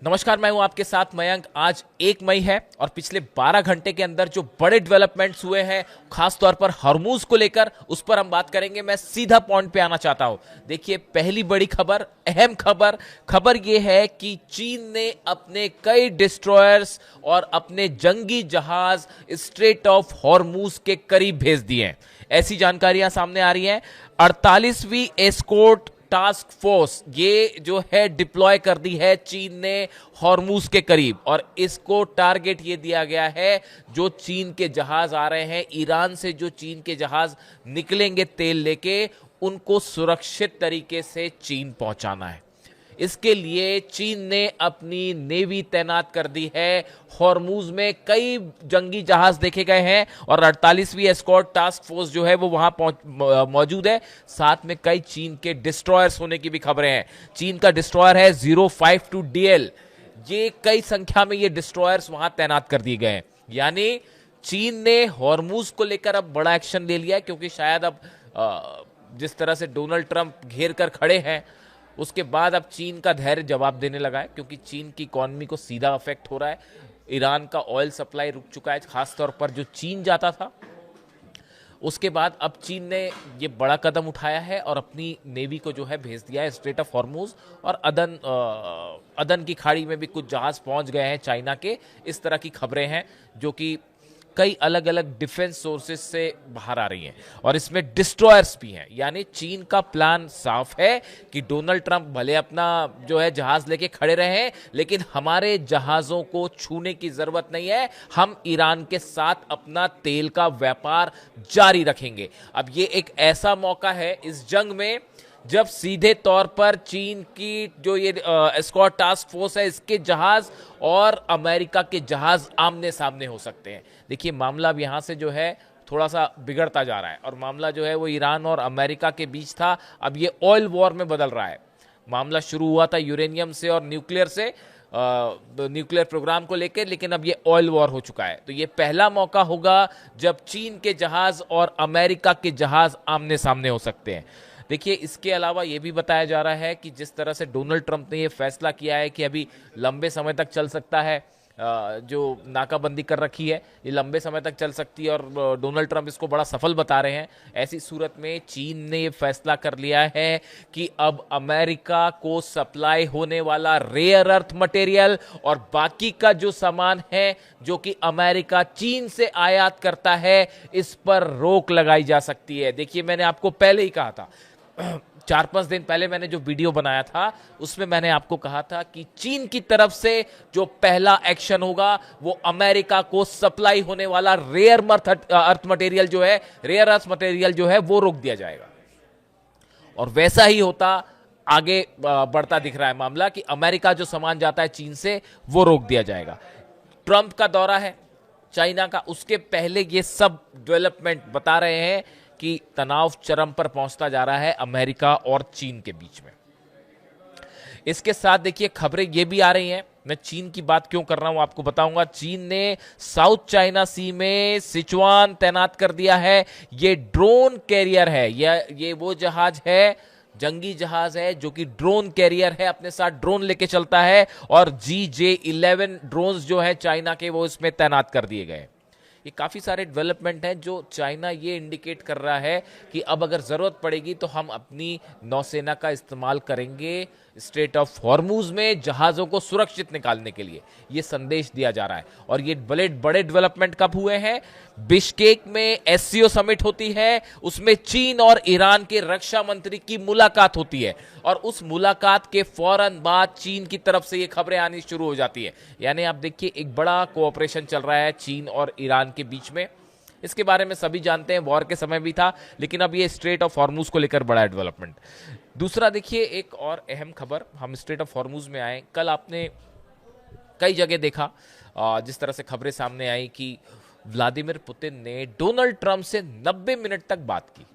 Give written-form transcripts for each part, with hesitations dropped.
नमस्कार, मैं हूं आपके साथ मयंक। आज 1 मई है और पिछले 12 घंटे के अंदर जो बड़े डेवलपमेंट्स हुए हैं, खास तौर पर हॉर्मूज को लेकर, उस पर हम बात करेंगे। मैं सीधा पॉइंट पे आना चाहता हूं। देखिए, पहली बड़ी खबर, अहम खबर यह है कि चीन ने अपने कई डिस्ट्रॉयर्स और अपने जंगी जहाज स्ट्रेट ऑफ हॉर्मूज के करीब भेज दिए हैं। ऐसी जानकारियां सामने आ रही हैं। 48वीं एस्कॉर्ट टास्क फोर्स ये जो है डिप्लॉय कर दी है चीन ने हॉर्मूज के करीब, और इसको टारगेट ये दिया गया है जो चीन के जहाज आ रहे हैं, ईरान से जो चीन के जहाज निकलेंगे तेल लेके, उनको सुरक्षित तरीके से चीन पहुंचाना है। इसके लिए चीन ने अपनी नेवी तैनात कर दी है। हॉर्मूज में कई जंगी जहाज देखे गए हैं और 48वीं एस्कॉर्ट टास्क फोर्स जो है वो वहां मौजूद है। साथ में कई चीन के डिस्ट्रॉयर्स होने की भी खबरें हैं। चीन का डिस्ट्रॉयर है 052 डीएल। ये कई संख्या में ये डिस्ट्रॉयर्स वहां तैनात कर दिए गए हैं। यानी चीन ने हॉर्मूज को लेकर अब बड़ा एक्शन ले लिया है, क्योंकि शायद अब जिस तरह से डोनाल्ड ट्रंप घेर कर खड़े हैं, उसके बाद अब चीन का धैर्य जवाब देने लगा है, क्योंकि चीन की इकोनॉमी को सीधा अफेक्ट हो रहा है। ईरान का ऑयल सप्लाई रुक चुका है, खासतौर पर जो चीन जाता था। उसके बाद अब चीन ने ये बड़ा कदम उठाया है और अपनी नेवी को जो है भेज दिया है स्ट्रेट ऑफ हॉर्मूज, और अदन की खाड़ी में भी कुछ जहाज पहुंच गए हैं चाइना के। इस तरह की खबरें हैं जो कि कई अलग अलग डिफेंस सोर्सेज से बाहर आ रही हैं, और इसमें डिस्ट्रॉयर्स भी हैं। यानी चीन का प्लान साफ है कि डोनाल्ड ट्रंप भले अपना जो है जहाज लेके खड़े रहे, लेकिन हमारे जहाजों को छूने की जरूरत नहीं है। हम ईरान के साथ अपना तेल का व्यापार जारी रखेंगे। अब ये एक ऐसा मौका है इस जंग में जब सीधे तौर पर चीन की जो ये एस्कॉर्ट टास्क फोर्स है, इसके जहाज और अमेरिका के जहाज आमने सामने हो सकते हैं। देखिए, मामला अब यहां से जो है थोड़ा सा बिगड़ता जा रहा है, और मामला जो है वो ईरान और अमेरिका के बीच था, अब ये ऑयल वॉर में बदल रहा है। मामला शुरू हुआ था यूरेनियम से और न्यूक्लियर से, न्यूक्लियर प्रोग्राम को लेकर, लेकिन अब ये ऑयल वॉर हो चुका है। तो ये पहला मौका होगा जब चीन के जहाज और अमेरिका के जहाज आमने सामने हो सकते हैं। देखिए, इसके अलावा यह भी बताया जा रहा है कि जिस तरह से डोनाल्ड ट्रंप ने यह फैसला किया है कि अभी लंबे समय तक चल सकता है, जो नाकाबंदी कर रखी है ये लंबे समय तक चल सकती है, और डोनाल्ड ट्रंप इसको बड़ा सफल बता रहे हैं। ऐसी सूरत में चीन ने ये फैसला कर लिया है कि अब अमेरिका को सप्लाई होने वाला रेयर अर्थ मटेरियल और बाकी का जो सामान है जो कि अमेरिका चीन से आयात करता है, इस पर रोक लगाई जा सकती है। देखिए, मैंने आपको पहले ही कहा था, 4-5 दिन पहले मैंने जो वीडियो बनाया था उसमें मैंने आपको कहा था कि चीन की तरफ से जो पहला एक्शन होगा वो अमेरिका को सप्लाई होने वाला रेयर अर्थ मटेरियल जो है वो रोक दिया जाएगा। और वैसा ही होता आगे बढ़ता दिख रहा है मामला कि अमेरिका जो सामान जाता है चीन से वो रोक दिया जाएगा। ट्रंप का दौरा है चाइना का, उसके पहले ये सब डेवलपमेंट बता रहे हैं कि तनाव चरम पर पहुंचता जा रहा है अमेरिका और चीन के बीच में। इसके साथ देखिए, खबरें ये भी आ रही हैं, मैं चीन की बात क्यों कर रहा हूं आपको बताऊंगा। चीन ने साउथ चाइना सी में सिचुआन तैनात कर दिया है। ये ड्रोन कैरियर है, ये वो जहाज है, जंगी जहाज है जो कि ड्रोन कैरियर है, अपने साथ ड्रोन लेके चलता है, और GJ-11 ड्रोन्स जो है चाइना के वो इसमें तैनात कर दिए गए। ये काफ़ी सारे डेवलपमेंट हैं जो चाइना ये इंडिकेट कर रहा है कि अब अगर ज़रूरत पड़ेगी तो हम अपनी नौसेना का इस्तेमाल करेंगे स्ट्रेट ऑफ हॉर्मूज में जहाज़ों को सुरक्षित निकालने के लिए। ये संदेश दिया जा रहा है। और ये बड़े बड़े डेवलपमेंट कब हुए हैं? बिश्केक में SCO समिट होती है, उसमें चीन और ईरान के रक्षा मंत्री की मुलाकात होती है, और उस मुलाकात के फौरन बाद चीन की तरफ से ये खबरें आनी शुरू हो जाती है। यानी आप देखिए, एक बड़ा कोऑपरेशन चल रहा है चीन और ईरान के बीच में। इसके बारे में सभी जानते हैं, वॉर के समय भी था, लेकिन अब ये स्ट्रेट ऑफ हॉर्मूज को लेकर बड़ा डेवलपमेंट। दूसरा देखिए, एक और अहम खबर, हम स्ट्रेट ऑफ हॉर्मूज में आए। कल आपने कई जगह देखा जिस तरह से खबरें सामने आई कि व्लादिमीर पुतिन ने डोनाल्ड ट्रंप से 90 मिनट तक बात की।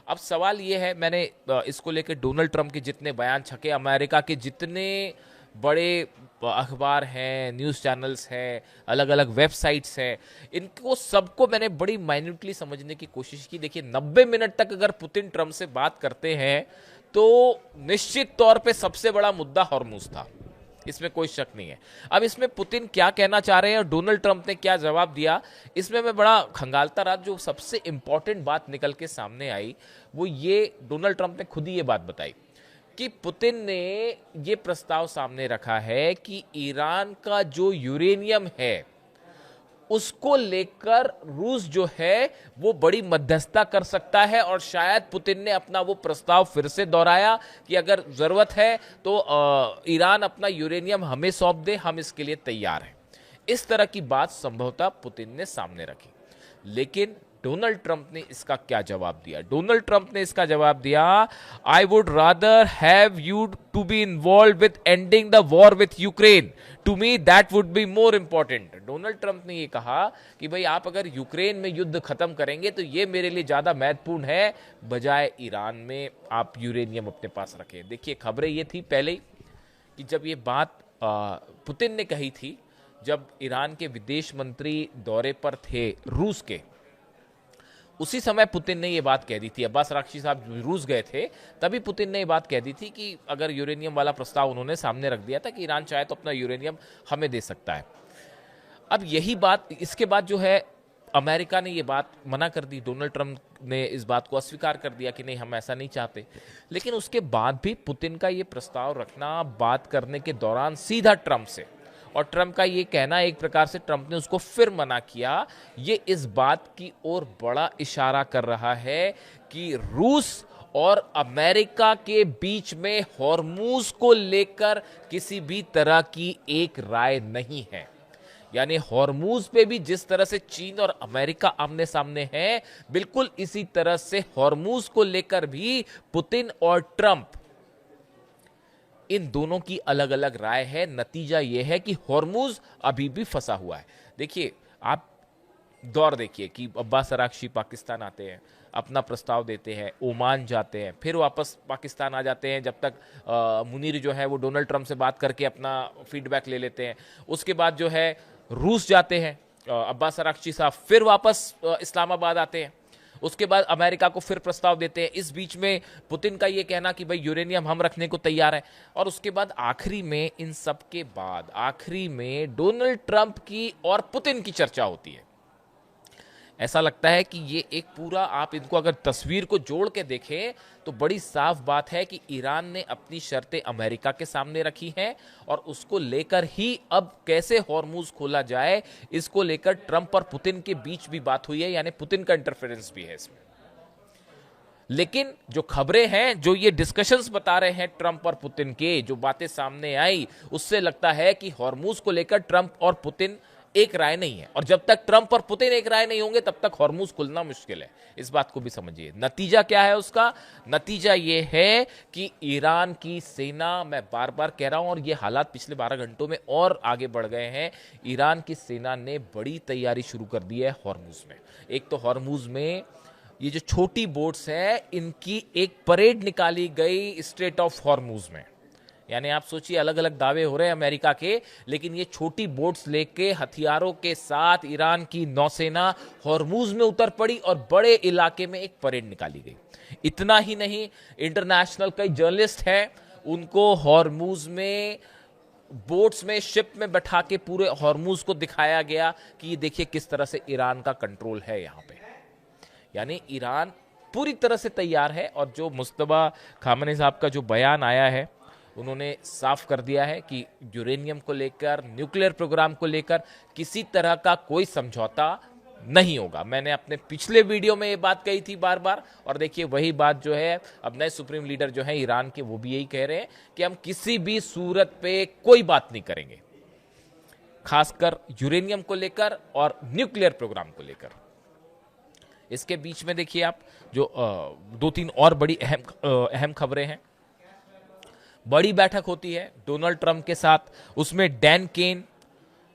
अब सवाल यह है, मैंने इसको लेकर डोनाल्ड ट्रंप के जितने बयान छके, अमेरिका के जितने बड़े अखबार हैं, न्यूज़ चैनल्स हैं, अलग अलग वेबसाइट्स हैं, इनको सबको मैंने बड़ी माइन्यूटली समझने की कोशिश की। देखिए, 90 मिनट तक अगर पुतिन ट्रंप से बात करते हैं तो निश्चित तौर पे सबसे बड़ा मुद्दा हॉर्मूज था। इसमें कोई शक नहीं है। अब इसमें पुतिन क्या कहना चाह रहे हैं और डोनाल्ड ट्रंप ने क्या जवाब दिया, इसमें मैं बड़ा खंगालता रहा। जो सबसे इंपॉर्टेंट बात निकल के सामने आई वो ये, डोनाल्ड ट्रंप ने खुद ही ये बात बताई कि पुतिन ने ये प्रस्ताव सामने रखा है कि ईरान का जो यूरेनियम है उसको लेकर रूस जो है वो बड़ी मध्यस्थता कर सकता है, और शायद पुतिन ने अपना वो प्रस्ताव फिर से दोहराया कि अगर जरूरत है तो ईरान अपना यूरेनियम हमें सौंप दे, हम इसके लिए तैयार हैं। इस तरह की बात संभवतः पुतिन ने सामने रखी। लेकिन डोनाल्ड ट्रंप ने इसका क्या जवाब दिया? डोनाल्ड ट्रंप ने इसका जवाब दिया, I would rather have you to be involve with ending the war with Ukraine, to me that would be more important. Donald Trump ने यह कहा कि भाई आप अगर यूक्रेन में युद्ध खत्म करेंगे तो यह मेरे लिए ज्यादा महत्वपूर्ण है, बजाय ईरान में आप यूरेनियम अपने पास रखें। देखिए, खबरें ये थी पहले ही कि जब ये बात पुतिन ने कही थी, जब ईरान के विदेश मंत्री दौरे पर थे रूस के, उसी समय पुतिन ने ये बात कह दी थी। अब्बास अराक्ची साहब रूस गए थे, तभी पुतिन ने ये बात कह दी थी कि अगर यूरेनियम वाला प्रस्ताव उन्होंने सामने रख दिया था कि ईरान चाहे तो अपना यूरेनियम हमें दे सकता है। अब यही बात, इसके बाद जो है अमेरिका ने ये बात मना कर दी। डोनाल्ड ट्रंप ने इस बात को अस्वीकार कर दिया कि नहीं, हम ऐसा नहीं चाहते। लेकिन उसके बाद भी पुतिन का ये प्रस्ताव रखना, बात करने के दौरान सीधा ट्रंप से, और ट्रंप का ये कहना, एक प्रकार से ट्रंप ने उसको फिर मना किया, ये इस बात की ओर बड़ा इशारा कर रहा है कि रूस और अमेरिका के बीच में हॉर्मूज को लेकर किसी भी तरह की एक राय नहीं है। यानी हॉर्मूज पे भी जिस तरह से चीन और अमेरिका आमने सामने हैं, बिल्कुल इसी तरह से हॉर्मूज को लेकर भी पुतिन और ट्रंप, इन दोनों की अलग अलग राय है। नतीजा यह है कि हॉर्मूज अभी भी फंसा हुआ है। देखिए, आप दौर देखिए कि अब्बास अराक्ची पाकिस्तान आते हैं, अपना प्रस्ताव देते हैं, ओमान जाते हैं, फिर वापस पाकिस्तान आ जाते हैं, जब तक मुनीर जो है वो डोनाल्ड ट्रंप से बात करके अपना फीडबैक ले लेते हैं। उसके बाद जो है रूस जाते हैं अब्बास अराक्ची साहब, फिर वापस इस्लामाबाद आते हैं, उसके बाद अमेरिका को फिर प्रस्ताव देते हैं। इस बीच में पुतिन का यह कहना कि भाई यूरेनियम हम रखने को तैयार है, और उसके बाद आखिरी में, इन सब के बाद आखिरी में डोनाल्ड ट्रंप की और पुतिन की चर्चा होती है। ऐसा लगता है कि ये एक पूरा, आप इनको अगर तस्वीर को जोड़ के देखें तो बड़ी साफ बात है कि ईरान ने अपनी शर्तें अमेरिका के सामने रखी हैं, और उसको लेकर ही अब कैसे हॉर्मूज खोला जाए, इसको लेकर ट्रंप और पुतिन के बीच भी बात हुई है, यानी पुतिन का इंटरफेरेंस भी है इसमें। लेकिन जो खबरें हैं, जो ये डिस्कशंस बता रहे हैं ट्रंप और पुतिन के, जो बातें सामने आई, उससे लगता है कि हॉर्मूज को लेकर ट्रंप और पुतिन एक राय नहीं है, और जब तक ट्रंप और पुतिन एक राय नहीं होंगे तब तक हॉर्मूज खुलना मुश्किल है। इस बात को भी समझिए। नतीजा क्या है उसका? नतीजा यह है कि ईरान की सेना, मैं बार बार कह रहा हूं, और ये हालात पिछले 12 घंटों में और आगे बढ़ गए हैं, ईरान की सेना ने बड़ी तैयारी शुरू कर दी है हॉर्मूज में। एक तो हॉर्मूज में ये जो छोटी बोट्स हैं, इनकी एक परेड निकाली गई स्ट्रेट ऑफ हॉर्मूज में। यानी आप सोचिए, अलग अलग दावे हो रहे हैं अमेरिका के, लेकिन ये छोटी बोट्स लेके हथियारों के साथ ईरान की नौसेना हॉर्मूज में उतर पड़ी और बड़े इलाके में एक परेड निकाली गई। इतना ही नहीं, इंटरनेशनल कई जर्नलिस्ट हैं, उनको हॉर्मूज में बोट्स में, शिप में बैठा के पूरे हॉर्मूज को दिखाया गया कि ये देखिए किस तरह से ईरान का कंट्रोल है यहां पे। यानी ईरान पूरी तरह से तैयार है, और जो मुस्तफा खामनेई साहब का जो बयान आया है, उन्होंने साफ कर दिया है कि यूरेनियम को लेकर, न्यूक्लियर प्रोग्राम को लेकर किसी तरह का कोई समझौता नहीं होगा। मैंने अपने पिछले वीडियो में ये बात कही थी बार बार, और देखिए वही बात जो है अब नए सुप्रीम लीडर जो है ईरान के, वो भी यही कह रहे हैं कि हम किसी भी सूरत पे कोई बात नहीं करेंगे, खासकर यूरेनियम को लेकर और न्यूक्लियर प्रोग्राम को लेकर। इसके बीच में देखिए आप, जो 2-3 और बड़ी अहम खबरें हैं। बड़ी बैठक होती है डोनाल्ड ट्रंप के साथ, उसमें डैन केन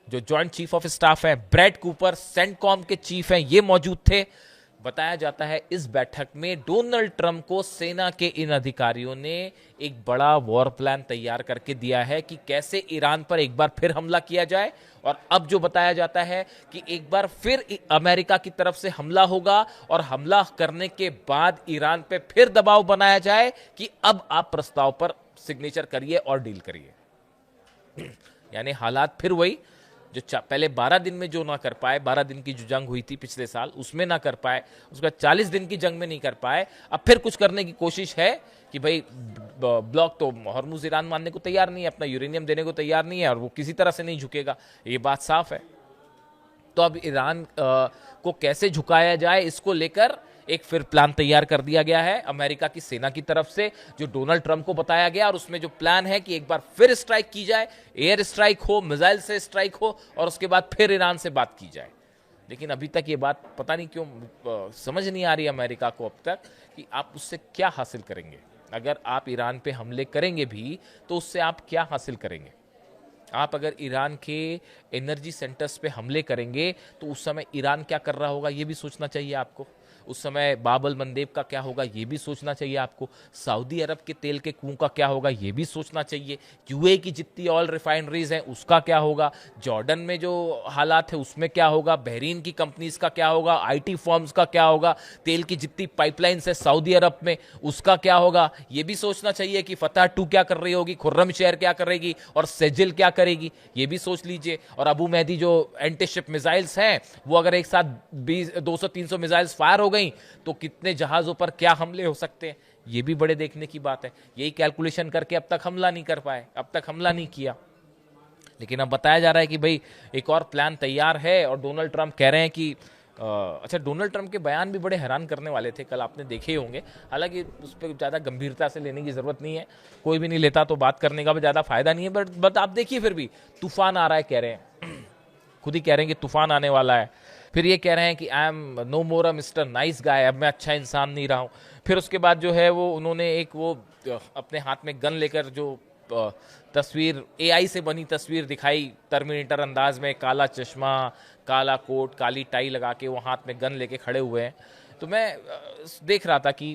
जो जॉइंट चीफ ऑफ स्टाफ है, ब्रैड कूपर सेंटकॉम के चीफ हैं, ये मौजूद थे। बताया जाता है इस बैठक में डोनाल्ड ट्रंप को सेना के इन अधिकारियों ने एक बड़ा वॉर प्लान तैयार करके दिया है कि कैसे ईरान पर एक बार फिर हमला किया जाए। और अब जो बताया जाता है कि एक बार फिर अमेरिका की तरफ से हमला होगा, और हमला करने के बाद ईरान पे फिर दबाव बनाया जाए कि अब आप प्रस्ताव पर सिग्नेचर करिए और डील करिए। यानी हालात फिर वही जो पहले 12 दिन में जो ना कर पाए, 12 दिन की जो जंग हुई थी पिछले साल उसमें ना कर पाए, उसके बाद 40 दिन की जंग में नहीं कर पाए, अब फिर कुछ करने की कोशिश है कि भाई ब्लॉक तो हॉर्मुज ईरान मानने को तैयार नहीं है, अपना यूरेनियम देने को तैयार नहीं है और वो किसी तरह से नहीं झुकेगा, ये बात साफ है। तो अब ईरान को कैसे झुकाया जाए इसको लेकर एक फिर प्लान तैयार कर दिया गया है अमेरिका की सेना की तरफ से, जो डोनाल्ड ट्रंप को बताया गया, और उसमें जो प्लान है कि एक बार फिर स्ट्राइक की जाए, एयर स्ट्राइक हो, मिसाइल से स्ट्राइक हो, और उसके बाद फिर ईरान से बात की जाए। लेकिन अभी तक ये बात पता नहीं क्यों समझ नहीं आ रही अमेरिका को अब तक कि आप उससे क्या हासिल करेंगे। अगर आप ईरान पे हमले करेंगे भी तो उससे आप क्या हासिल करेंगे। आप अगर ईरान के एनर्जी सेंटर्स पे हमले करेंगे तो उस समय ईरान क्या कर रहा होगा ये भी सोचना चाहिए आपको। उस समय बाबल मंदेब का क्या होगा ये भी सोचना चाहिए आपको। सऊदी अरब के तेल के कुओं का क्या होगा ये भी सोचना चाहिए। यूए की जितनी ऑयल रिफाइनरीज हैं उसका क्या होगा। जॉर्डन में जो हालात है उसमें क्या होगा। बहरीन की कंपनीज का क्या होगा। आईटी फर्म्स का क्या होगा। तेल की जितनी पाइपलाइंस है सऊदी अरब में उसका क्या होगा ये भी सोचना चाहिए कि फतह 2 क्या कर रही होगी, खुर्रम शहर क्या करेगी और सेजिल क्या करेगी ये भी सोच लीजिए। और अबू मेहदी जो एंटी शिप मिसाइल्स हैं वो अगर एक साथ 200-300 मिसाइल्स फायर हो गई तो कितने जहाजों पर क्या हमले हो सकते हैं ये भी बड़े देखने की बात है। यही कैलकुलेशन करके अब तक हमला नहीं कर पाए, अब तक हमला नहीं किया। लेकिन अब बताया जा रहा है कि भाई एक और प्लान तैयार है और डोनाल्ड ट्रंप कह रहे हैं कि अच्छा, डोनाल्ड ट्रंप के बयान भी बड़े हैरान करने वाले थे, कल आपने देखे ही होंगे। हालांकि उस पर ज़्यादा गंभीरता से लेने की ज़रूरत नहीं है, कोई भी नहीं लेता तो बात करने का भी ज़्यादा फायदा नहीं है। बट आप देखिए फिर भी तूफान आ रहा है कह रहे हैं, खुद ही कह रहे हैं कि तूफान आने वाला है। फिर ये कह रहे हैं कि I am no more a mister nice guy, अब मैं अच्छा इंसान नहीं रहा हूँ। फिर उसके बाद जो है वो उन्होंने एक वो अपने हाथ में गन लेकर जो तस्वीर एआई से बनी तस्वीर दिखाई टर्मिनेटर अंदाज में, काला चश्मा, काला कोट, काली टाई लगा के वो हाथ में गन लेके खड़े हुए हैं। तो मैं देख रहा था कि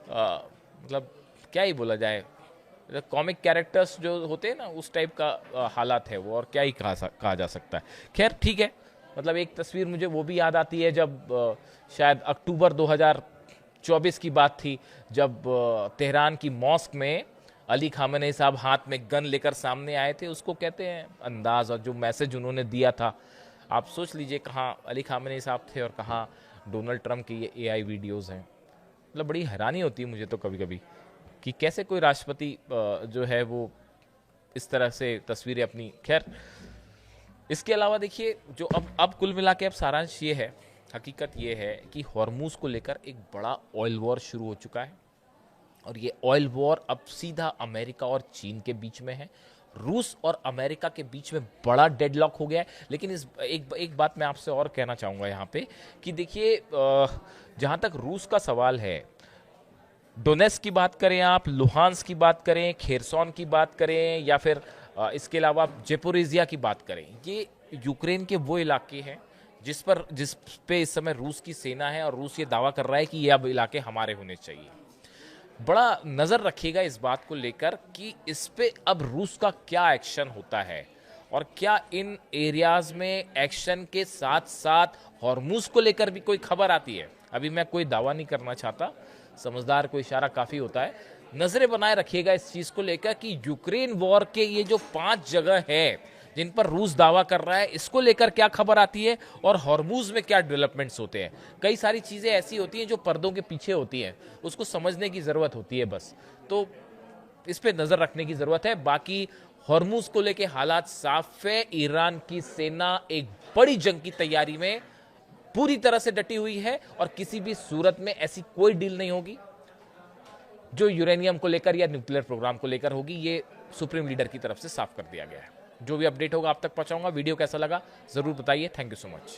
मतलब क्या ही बोला जाए, कॉमिक कैरेक्टर्स जो होते हैं ना उस टाइप का हालात है वो, और क्या ही कहा जा सकता है। खैर ठीक है, मतलब एक तस्वीर मुझे वो भी याद आती है जब शायद अक्टूबर 2024 की बात थी, जब तेहरान की मॉस्क में अली खामेनी साहब हाथ में गन लेकर सामने आए थे। उसको कहते हैं अंदाज, और जो मैसेज उन्होंने दिया था आप सोच लीजिए कहाँ अली खामेनी साहब थे और कहाँ डोनाल्ड ट्रंप की ये एआई वीडियोस हैं। मतलब बड़ी हैरानी होती है मुझे तो कभी कभी कि कैसे कोई राष्ट्रपति जो है वो इस तरह से तस्वीरें अपनी। खैर इसके अलावा देखिए जो अब कुल मिला के अब सारांश ये है, हकीकत ये है कि हॉर्मूज को लेकर एक बड़ा ऑयल वॉर शुरू हो चुका है, और ये ऑयल वॉर अब सीधा अमेरिका और चीन के बीच में है। रूस और अमेरिका के बीच में बड़ा डेडलॉक हो गया है। लेकिन इस एक बात मैं आपसे और कहना चाहूँगा यहाँ पे कि देखिए जहाँ तक रूस का सवाल है, डोनेट्स्क की बात करें आप, लुहांस्क की बात करें, खेरसॉन की बात करें, या फिर इसके अलावा जेपोरिजिया की बात करें, ये यूक्रेन के वो इलाके हैं जिस पे इस समय रूस की सेना है, और रूस ये दावा कर रहा है कि ये अब इलाके हमारे होने चाहिए। बड़ा नज़र रखिएगा इस बात को लेकर कि इस पे अब रूस का क्या एक्शन होता है, और क्या इन एरियाज में एक्शन के साथ साथ हॉर्मूज को लेकर भी कोई खबर आती है। अभी मैं कोई दावा नहीं करना चाहता, समझदार को इशारा काफ़ी होता है। नज़रें बनाए रखिएगा इस चीज़ को लेकर कि यूक्रेन वॉर के ये जो 5 जगह है जिन पर रूस दावा कर रहा है, इसको लेकर क्या खबर आती है और हॉर्मूज में क्या डेवलपमेंट्स होते हैं। कई सारी चीज़ें ऐसी होती हैं जो पर्दों के पीछे होती हैं, उसको समझने की ज़रूरत होती है बस। तो इस पे नज़र रखने की ज़रूरत है। बाकी हॉर्मूज को लेकर हालात साफ है। ईरान की सेना एक बड़ी जंग की तैयारी में पूरी तरह से डटी हुई है, और किसी भी सूरत में ऐसी कोई डील नहीं होगी जो यूरेनियम को लेकर या न्यूक्लियर प्रोग्राम को लेकर होगी। ये सुप्रीम लीडर की तरफ से साफ कर दिया गया है। जो भी अपडेट होगा आप तक पहुंचाऊंगा। वीडियो कैसा लगा जरूर बताइए। Thank you so much.